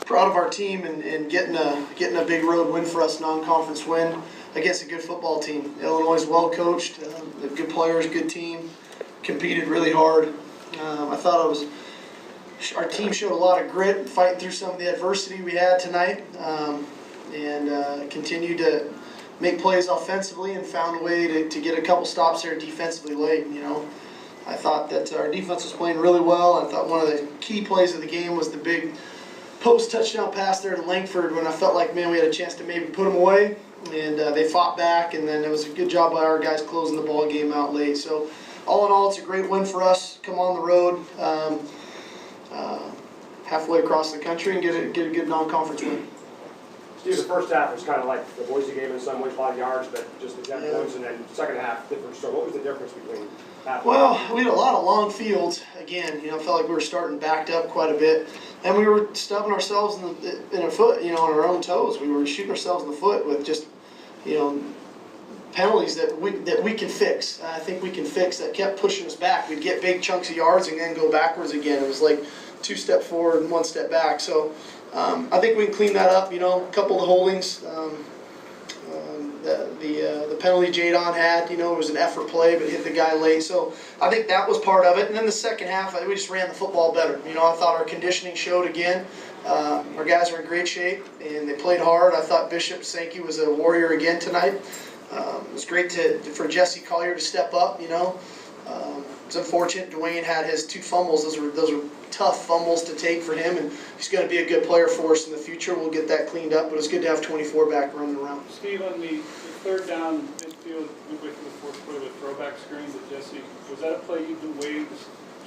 proud of our team and getting a big road win for us, non-conference win against a good football team. Illinois is well coached, good players, good team, competed really hard. I thought our team showed a lot of grit, fighting through some of the adversity we had tonight, and continued to make plays offensively and found a way to get a couple stops there defensively late. I thought that our defense was playing really well. I thought one of the key plays of the game was the big post touchdown pass there to Langford when I felt like, man, we had a chance to maybe put them away, and they fought back, and then it was a good job by our guys closing the ball game out late. So all in all, it's a great win for us. Come on the road halfway across the country and get a good non-conference win. Steve, the first half was kind of like the Boise game in some ways, a lot of yards, but just exact points, and then second half, different story. What was the difference between half? Well, we had a lot of long fields. Again, I felt like we were starting backed up quite a bit, and we were stubbing ourselves in a foot, on our own toes. We were shooting ourselves in the foot with just, penalties that we can fix. I think we can fix that kept pushing us back. We'd get big chunks of yards and then go backwards again. It was like 2 steps forward and 1 step back. So I think we can clean that up. A couple of the holdings, the penalty Jadon had, it was an effort play, but hit the guy late. So I think that was part of it. And then the second half, we just ran the football better. I thought our conditioning showed again. Our guys were in great shape, and they played hard. I thought Bishop Sankey was a warrior again tonight. It was great for Jesse Callier to step up. It's unfortunate Dwayne had his 2 fumbles. Those were tough fumbles to take for him, and he's going to be a good player for us in the future. We'll get that cleaned up, but it's good to have 24 back running around. Steve, on the third down midfield, midway through the fourth quarter with throwback screen to Jesse, was that a play you've been waiting to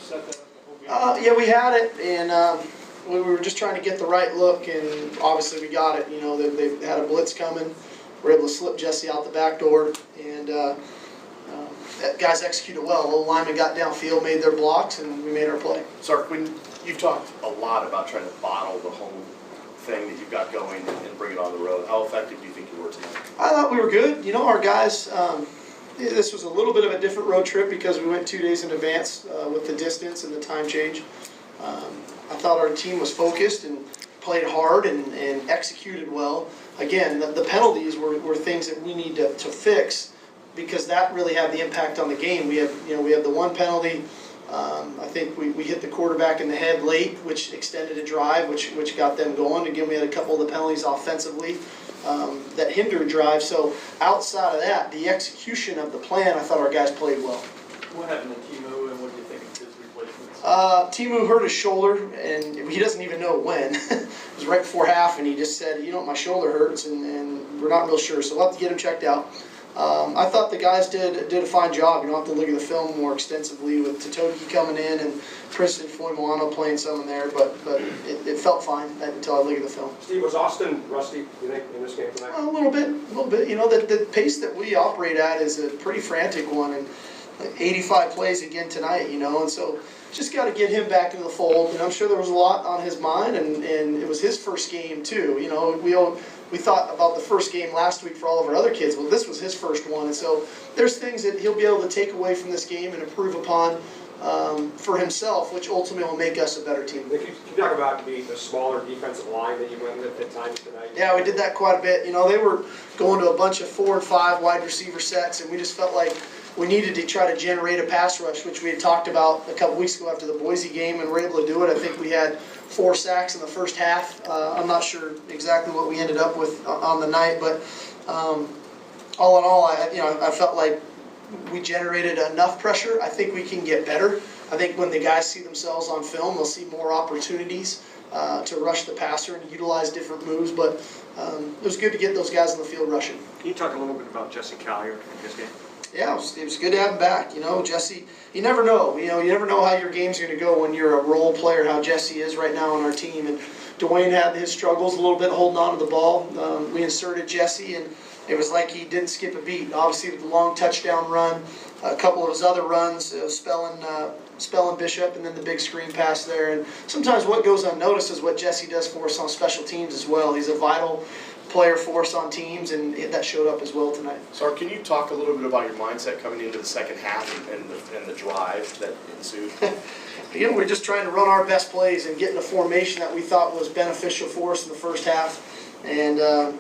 set that up the whole game? Yeah, we had it, and we were just trying to get the right look, and obviously we got it. They had a blitz coming. We were able to slip Jesse out the back door, and guys executed well. The linemen got downfield, made their blocks, and we made our play. Sark, you've talked a lot about trying to bottle the home thing that you've got going and bring it on the road. How effective do you think you were tonight? I thought we were good. Our guys, this was a little bit of a different road trip because we went 2 days in advance with the distance and the time change. I thought our team was focused and played hard and executed well. Again, the penalties were things that we need to fix because that really had the impact on the game. We had the 1 penalty. I think we hit the quarterback in the head late, which extended a drive, which got them going. Again, we had a couple of the penalties offensively that hindered drive. So outside of that, the execution of the plan, I thought our guys played well. What happened to Timo, and what do you think of his replacements? Timo hurt his shoulder, and he doesn't even know when. It was right before half, and he just said, my shoulder hurts, and we're not real sure, so we'll have to get him checked out. I thought the guys did a fine job. You don't have to look at the film more extensively with Totoki coming in and Princeton Foymoano playing some in there, but it felt fine until I look at the film. Steve, was Austin rusty, you think, in this game tonight? A little bit. The pace that we operate at is a pretty frantic one, and 85 plays again tonight, and so just got to get him back into the fold. And I'm sure there was a lot on his mind, and it was his first game too. We thought about the first game last week for all of our other kids. Well, this was his first one, and so there's things that he'll be able to take away from this game and improve upon for himself, which ultimately will make us a better team. Can you talk about the smaller defensive line that you went with at times tonight? Yeah, we did that quite a bit. They were going to a bunch of 4 and 5 wide receiver sets, and we just felt like we needed to try to generate a pass rush, which we had talked about a couple weeks ago after the Boise game, and we were able to do it. I think we had 4 sacks in the first half. I'm not sure exactly what we ended up with on the night, but all in all, I felt like we generated enough pressure. I think we can get better. I think when the guys see themselves on film, they'll see more opportunities to rush the passer and utilize different moves, but it was good to get those guys on the field rushing. Can you talk a little bit about Jesse Callier in this game? Yeah, it was good to have him back. Jesse, you never know. You never know how your game's going to go when you're a role player, how Jesse is right now on our team. And Dwayne had his struggles a little bit holding on to the ball. We inserted Jesse, and it was like he didn't skip a beat. Obviously, with the long touchdown run, a couple of his other runs, spelling Bishop, and then the big screen pass there. And sometimes what goes unnoticed is what Jesse does for us on special teams as well. He's a vital player for us on teams, and that showed up as well tonight. Sark, can you talk a little bit about your mindset coming into the second half and the drive that ensued? again, we're just trying to run our best plays and get in a formation that we thought was beneficial for us in the first half. And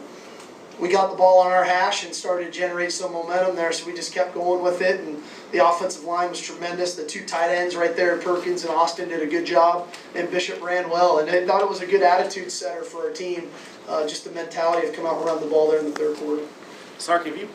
we got the ball on our hash and started to generate some momentum there, so we just kept going with it. And the offensive line was tremendous. The two tight ends right there, Perkins and Austin, did a good job, and Bishop ran well. And I thought it was a good attitude setter for our team, just the mentality of come out and run the ball there in the third quarter. Sark, have you